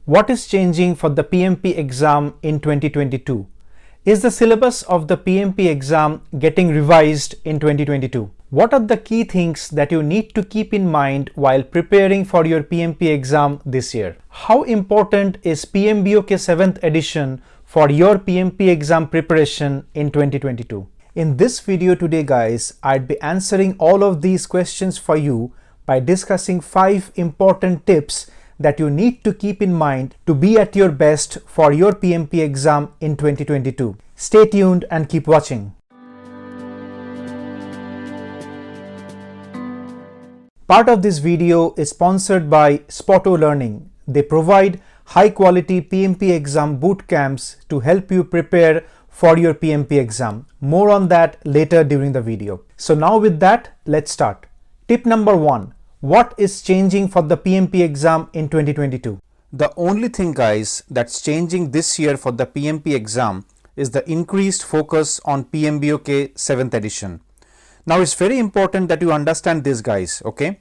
What is changing for the PMP exam in 2022? Is the syllabus of the PMP exam getting revised in 2022? What are the key things that you need to keep in mind while preparing for your PMP exam this year? How important is PMBOK 7th edition for your PMP exam preparation in 2022? In this video today guys, I'd be answering all of these questions for you by discussing 5 important tips that you need to keep in mind to be at your best for your PMP exam in 2022. Stay tuned and keep watching. Part of this video is sponsored by Spoto Learning. They provide high quality PMP exam boot camps to help you prepare for your PMP exam. More on that later during the video. So now with that, let's start. Tip number 1. What is changing for the PMP exam in 2022? The only thing guys that's changing this year for the PMP exam is the increased focus on PMBOK 7th edition. Now it's very important that you understand this guys, okay?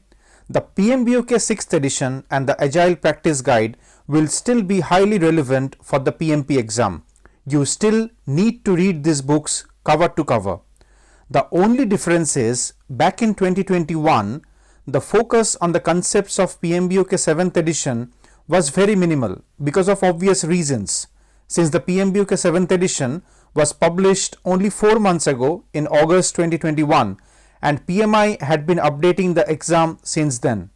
The PMBOK 6th edition and the Agile practice guide will still be highly relevant for the PMP exam. You still need to read these books cover to cover. The only difference is back in 2021, the focus on the concepts of PMBOK 7th edition was very minimal because of obvious reasons. Since the PMBOK 7th edition was published only 4 months ago in August 2021 and PMI had been updating the exam since then.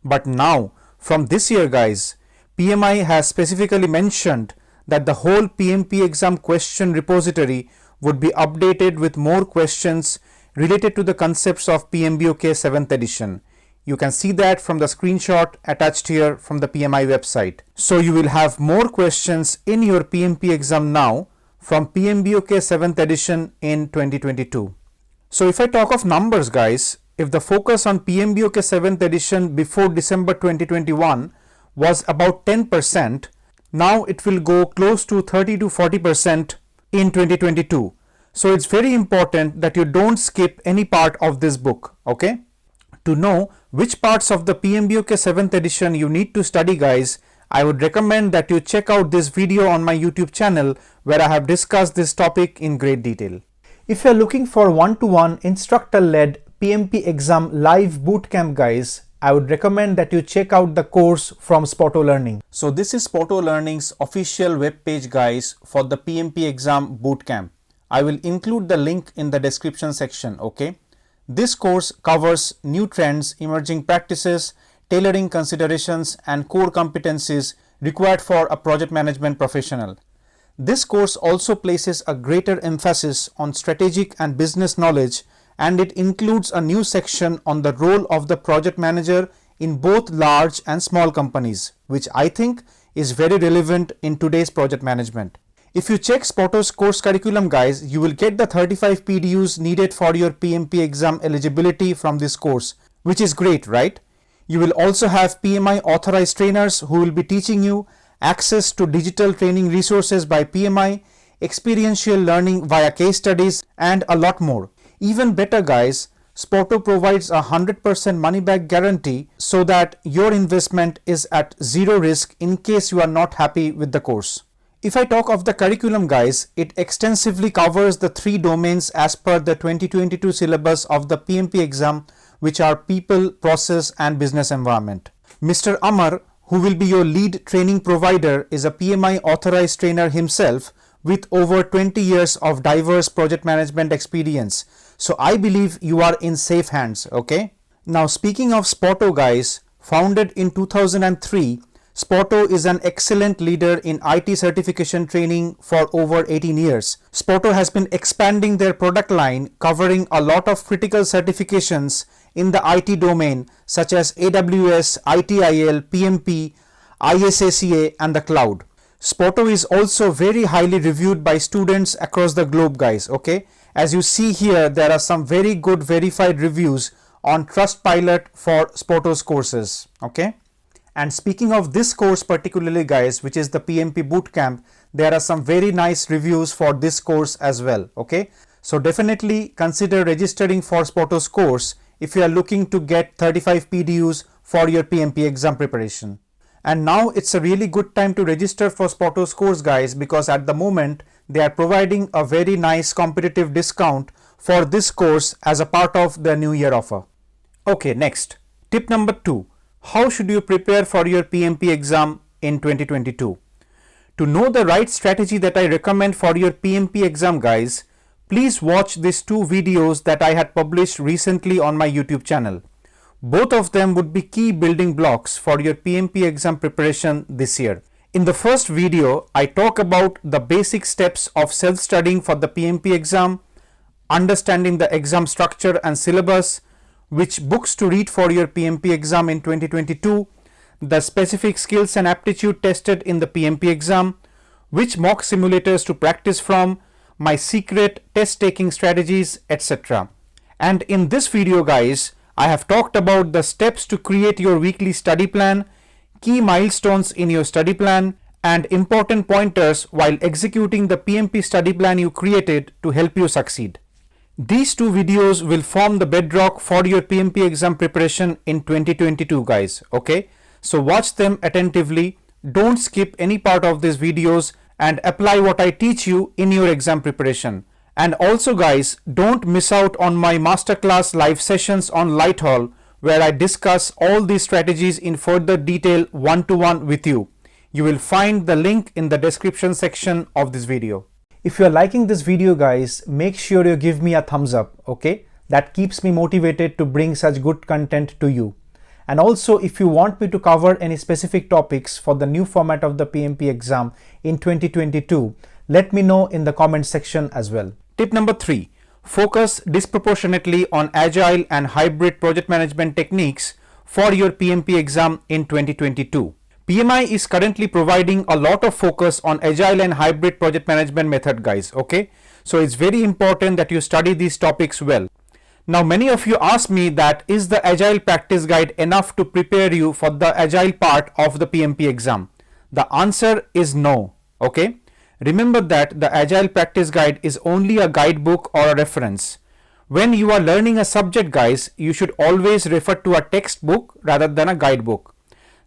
But now from this year guys, PMI has specifically mentioned that the whole PMP exam question repository would be updated with more questions related to the concepts of PMBOK 7th edition. You can see that from the screenshot attached here from the PMI website. So you will have more questions in your PMP exam now from PMBOK 7th edition in 2022. So if I talk of numbers guys, if the focus on PMBOK 7th edition before December 2021 was about 10%, now it will go close to 30 to 40% in 2022. So it's very important that you don't skip any part of this book, okay? To know which parts of the PMBOK 7th edition you need to study guys, I would recommend that you check out this video on my YouTube channel where I have discussed this topic in great detail. If you are looking for one-to-one instructor-led PMP exam live bootcamp guys, I would recommend that you check out the course from Spoto Learning. So this is Spoto Learning's official webpage guys for the PMP exam bootcamp. I will include the link in the description section, okay? This course covers new trends, emerging practices, tailoring considerations, and core competencies required for a project management professional. This course also places a greater emphasis on strategic and business knowledge, and it includes a new section on the role of the project manager in both large and small companies, which I think is very relevant in today's project management. If you check Spoto's course curriculum guys, you will get the 35 PDUs needed for your PMP exam eligibility from this course, which is great, right? You will also have PMI authorized trainers who will be teaching you, access to digital training resources by PMI, experiential learning via case studies, and a lot more. Even better guys, Spoto provides a 100% money back guarantee so that your investment is at zero risk in case you are not happy with the course. If I talk of the curriculum guys, it extensively covers the 3 domains as per the 2022 syllabus of the PMP exam, which are people, process, and business environment. Mr. Amar, who will be your lead training provider, is a PMI authorized trainer himself with over 20 years of diverse project management experience. So I believe you are in safe hands, okay? Now speaking of Spoto guys, founded in 2003, Spoto is an excellent leader in IT certification training for over 18 years. Spoto has been expanding their product line, covering a lot of critical certifications in the IT domain such as AWS, ITIL, PMP, ISACA, and the cloud. Spoto is also very highly reviewed by students across the globe guys, okay? As you see here, there are some very good verified reviews on Trustpilot for Spoto's courses, okay? And speaking of this course particularly guys, which is the PMP Bootcamp, there are some very nice reviews for this course as well, okay? So definitely consider registering for Spoto's course if you are looking to get 35 PDUs for your PMP exam preparation. And now it's a really good time to register for Spoto's course, guys, because at the moment they are providing a very nice competitive discount for this course as a part of the new year offer. Okay, next. Tip number 2. How should you prepare for your PMP exam in 2022? To know the right strategy that I recommend for your PMP exam, guys, please watch these 2 videos that I had published recently on my YouTube channel. Both of them would be key building blocks for your PMP exam preparation this year. In the first video, I talk about the basic steps of self-studying for the PMP exam, understanding the exam structure and syllabus, which books to read for your PMP exam in 2022, the specific skills and aptitude tested in the PMP exam, which mock simulators to practice from, my secret test taking strategies, etc. And in this video, guys, I have talked about the steps to create your weekly study plan, key milestones in your study plan, and important pointers while executing the PMP study plan you created to help you succeed. These 2 videos will form the bedrock for your PMP exam preparation in 2022, guys. Okay, so watch them attentively. Don't skip any part of these videos and apply what I teach you in your exam preparation. And also, guys, don't miss out on my masterclass live sessions on Lighthall, where I discuss all these strategies in further detail one-to-one with you. You will find the link in the description section of this video. If you are liking this video, guys, make sure you give me a thumbs up, okay? That keeps me motivated to bring such good content to you. And also, if you want me to cover any specific topics for the new format of the PMP exam in 2022, let me know in the comment section as well. Tip number 3. Focus disproportionately on Agile and hybrid project management techniques for your PMP exam in 2022. PMI is currently providing a lot of focus on Agile and hybrid project management method, guys. Okay, so it's very important that you study these topics well. Now, many of you ask me that is the Agile practice guide enough to prepare you for the Agile part of the PMP exam? The answer is no. Okay. Remember that the Agile practice guide is only a guidebook or a reference. When you are learning a subject, guys, you should always refer to a textbook rather than a guidebook.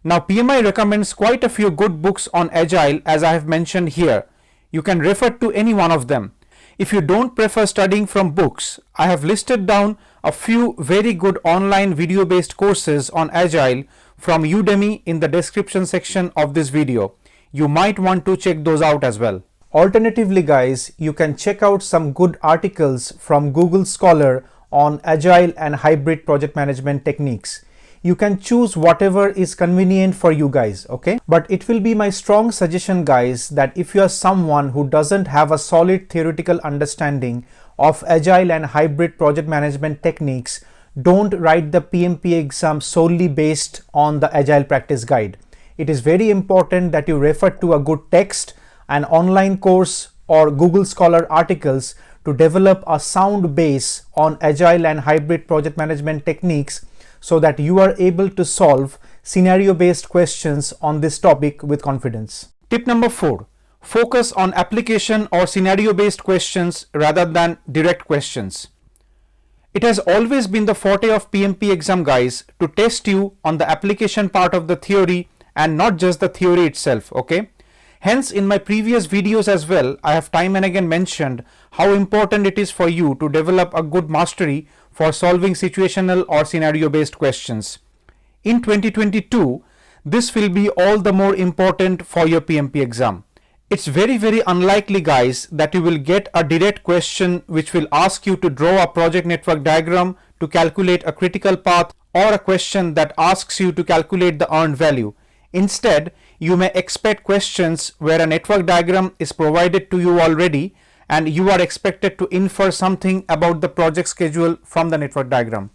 Now, PMI recommends quite a few good books on Agile, as I have mentioned here. You can refer to any one of them. If you don't prefer studying from books, I have listed down a few very good online video-based courses on Agile from Udemy in the description section of this video. You might want to check those out as well. Alternatively, guys, you can check out some good articles from Google Scholar on Agile and hybrid project management techniques. You can choose whatever is convenient for you guys, okay? But it will be my strong suggestion, guys, that if you are someone who doesn't have a solid theoretical understanding of Agile and hybrid project management techniques, don't write the PMP exam solely based on the Agile practice guide. It is very important that you refer to a good text, an online course, or Google Scholar articles to develop a sound base on Agile and hybrid project management techniques so that you are able to solve scenario-based questions on this topic with confidence. Tip number 4. Focus on application or scenario-based questions rather than direct questions. It has always been the forte of PMP exam, guys, to test you on the application part of the theory and not just the theory itself, okay? Hence, in my previous videos as well, I have time and again mentioned how important it is for you to develop a good mastery for solving situational or scenario-based questions. In 2022, this will be all the more important for your PMP exam. It's very, very unlikely, guys, that you will get a direct question which will ask you to draw a project network diagram to calculate a critical path, or a question that asks you to calculate the earned value. Instead, you may expect questions where a network diagram is provided to you already and you are expected to infer something about the project schedule from the network diagram.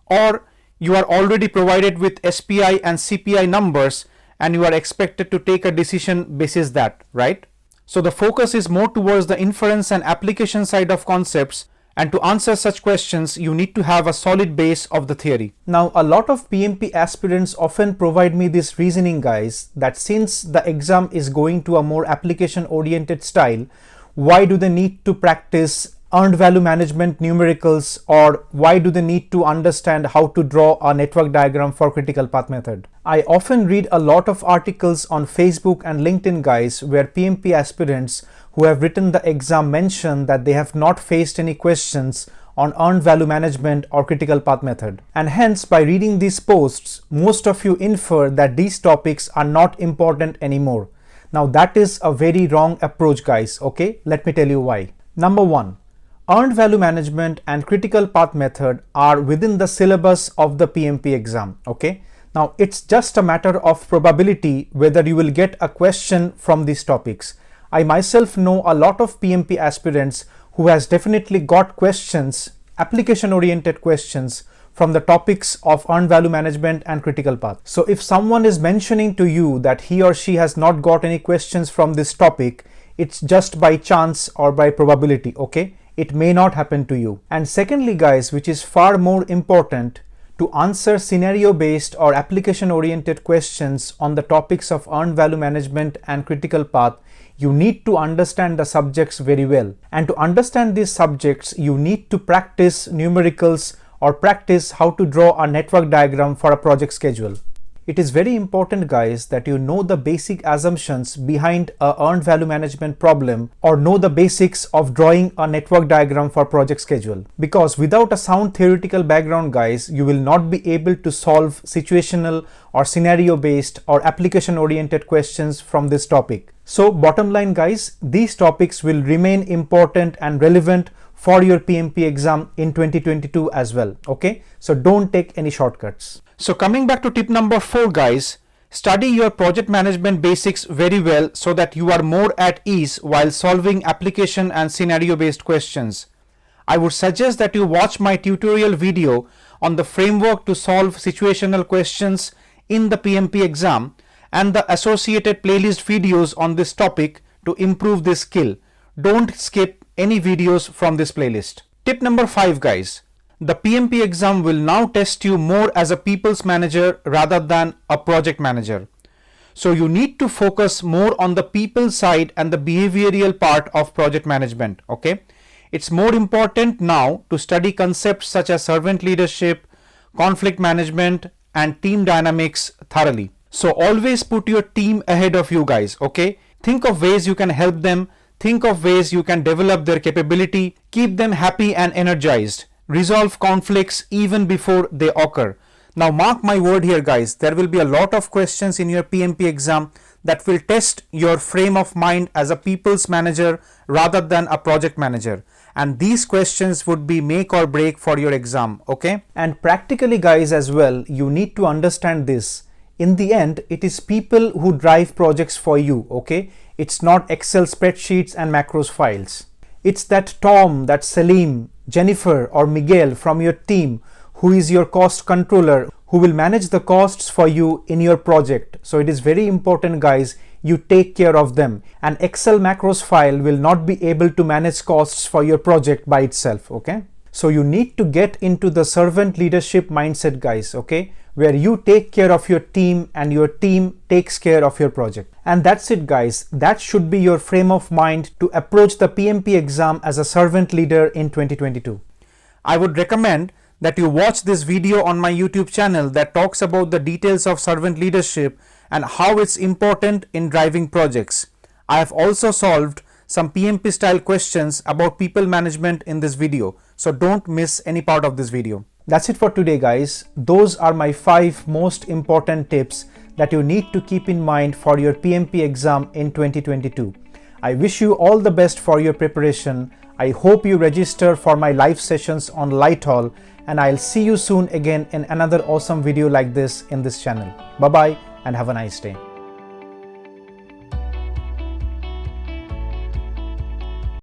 Or you are already provided with SPI and CPI numbers and you are expected to take a decision basis that, right? So the focus is more towards the inference and application side of concepts, and to answer such questions, you need to have a solid base of the theory. Now, a lot of PMP aspirants often provide me this reasoning, guys, that since the exam is going to a more application-oriented style, why do they need to practice earned value management numericals, or why do they need to understand how to draw a network diagram for critical path method? I often read a lot of articles on Facebook and LinkedIn guys where PMP aspirants who have written the exam mention that they have not faced any questions on earned value management or critical path method. And hence, by reading these posts, most of you infer that these topics are not important anymore. Now that is a very wrong approach guys, okay? Let me tell you why. Number one, earned value management and critical path method are within the syllabus of the PMP exam, okay? Now it's just a matter of probability whether you will get a question from these topics. I myself know a lot of PMP aspirants who has definitely got questions, application-oriented questions from the topics of earned value management and critical path. So if someone is mentioning to you that he or she has not got any questions from this topic, it's just by chance or by probability, okay? It may not happen to you. And secondly guys, which is far more important, to answer scenario-based or application-oriented questions on the topics of earned value management and critical path, you need to understand the subjects very well. And to understand these subjects, you need to practice numericals or practice how to draw a network diagram for a project schedule. It is very important guys that you know the basic assumptions behind a earned value management problem or know the basics of drawing a network diagram for project schedule. Because without a sound theoretical background guys, you will not be able to solve situational or scenario based or application oriented questions from this topic. So bottom line guys, these topics will remain important and relevant for your PMP exam in 2022 as well, okay? So don't take any shortcuts. So coming back to tip number 4 guys, study your project management basics very well so that you are more at ease while solving application and scenario based questions. I would suggest that you watch my tutorial video on the framework to solve situational questions in the PMP exam and the associated playlist videos on this topic to improve this skill. Don't skip any videos from this playlist. Tip number 5 guys, the PMP exam will now test you more as a people's manager rather than a project manager. So you need to focus more on the people side and the behavioral part of project management, okay? It's more important now to study concepts such as servant leadership, conflict management, and team dynamics thoroughly. So always put your team ahead of you guys, okay? Think of ways you can help them, think of ways you can develop their capability, keep them happy and energized. Resolve conflicts even before they occur. Now mark my word here guys, there will be a lot of questions in your PMP exam that will test your frame of mind as a people's manager rather than a project manager. And these questions would be make or break for your exam, okay? And practically guys as well, you need to understand this. In the end, it is people who drive projects for you, okay? It's not Excel spreadsheets and macros files. It's that Tom, that Salim, Jennifer or Miguel from your team who is your cost controller, who will manage the costs for you in your project. So it is very important guys, you take care of them. An Excel macros file will not be able to manage costs for your project by itself, okay? So you need to get into the servant leadership mindset guys, okay? Where you take care of your team and your team takes care of your project. And that's it guys, that should be your frame of mind to approach the PMP exam as a servant leader in 2022. I would recommend that you watch this video on my YouTube channel that talks about the details of servant leadership and how it's important in driving projects. I have also solved some PMP style questions about people management in this video, so don't miss any part of this video. That's it for today guys. Those are my 5 most important tips that you need to keep in mind for your PMP exam in 2022. I wish you all the best for your preparation. I hope you register for my live sessions on Lighthall, and I'll see you soon again in another awesome video like this in this channel. Bye bye and have a nice day.